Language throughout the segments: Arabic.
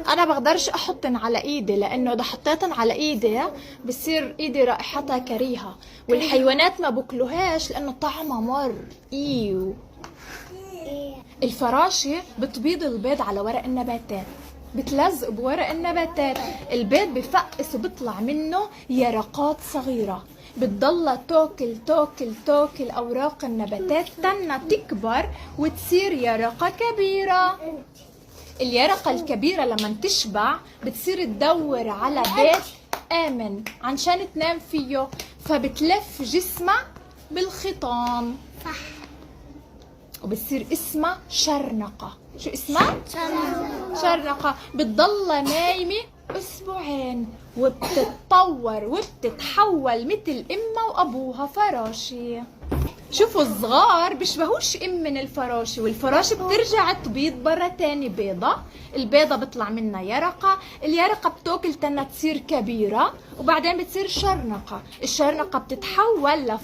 انا بقدرش احطن على ايدي، لانه اذا حطيتن على ايدي بصير ايدي رائحتها كريهه، والحيوانات ما بكلوهاش لانه طعمها مر. ايو. الفراشه بتبيض البيض على ورق النباتات، بتلزق بورق النباتات، البيض بفقس وبيطلع منه يرقات صغيره، بتضل تاكل تاكل تاكل اوراق النباتات تنها تكبر وتصير يرقه كبيره. اليرقة الكبيرة لما تشبع بتصير تدور على بيت آمن عشان تنام فيه، فبتلف جسمها بالخيطان. صح. وبتصير اسمها شرنقة. شو اسمها؟ شرنقة. بتضل نايمة أسبوعين وبتتطور وبتتحول مثل أمها وأبوها فراشة. شوفوا الصغار بيشبهوش من الفراشة، والفراشة بترجع تبيض برا تاني بيضة، البيضة بيطلع منها يرقة، اليرقة بتاكل تنها تصير كبيرة وبعدين بتصير شرنقة، الشرنقة بتتحول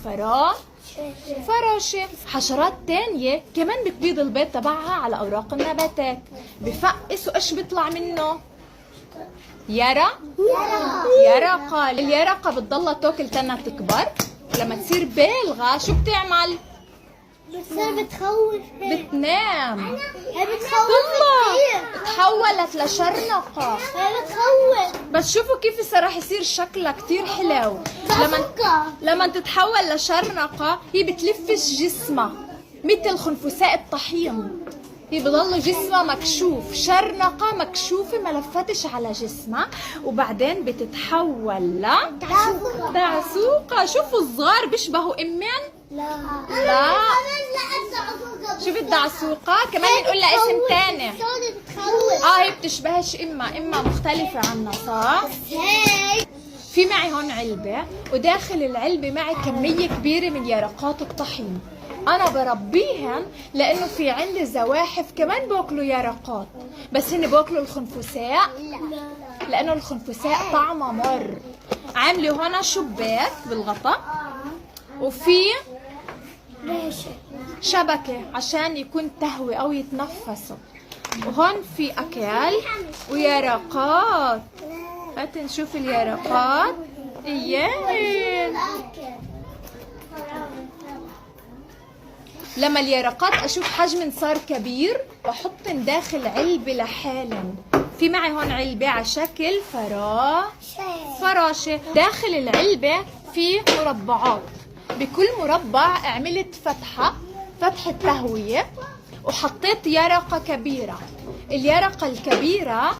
فراشة. حشرات تانية كمان بتبيض البيض تبعها على أوراق النباتات، بفقس وإيش بيطلع منه؟ يرقة. اليرقة بتضلها تاكل تنها تكبر، لما تصير بالغة شو بتعمل؟ بتخوف. بتنام. هي بتخوف. تحولت لشرنقة. هي بتخوف. بس شوفوا كيف راح يصير شكلها كتير حلو. لما تتحول لشرنقة هي بتلفش جسمها مثل خنفساء الطحين، هي بضل جسمها مكشوف، شرنقة مكشوفة ما لفتش على جسمها، وبعدين بتتحول دعسوقة. شوفوا الصغار بيشبهوا امين؟ لا. شوفي الدعسوقة كمان بنقول لها اسم تاني. هي بتشبهش اما مختلفة عنها، صح؟ في معي هون علبة، وداخل العلبة معي كمية كبيرة من يرقات الطحين. أنا بربيهن لأنه في عندي زواحف كمان باكلوا يرقات، بس هن باكلوا الخنفساء لأنه الخنفساء طعمها مر. عاملة هون شباك بالغطاء وفي شبكة عشان يكون تهوي أو يتنفسوا، وهون في أكل ويرقات. هات نشوف اليرقات. إياه. لما اليرقات اشوف حجم صار كبير بحطن داخل علبة لحالن. في معي هون علبة على شكل فراشة، داخل العلبة في مربعات، بكل مربع عملت فتحة تهوية وحطيت يرقة كبيرة. اليرقة الكبيرة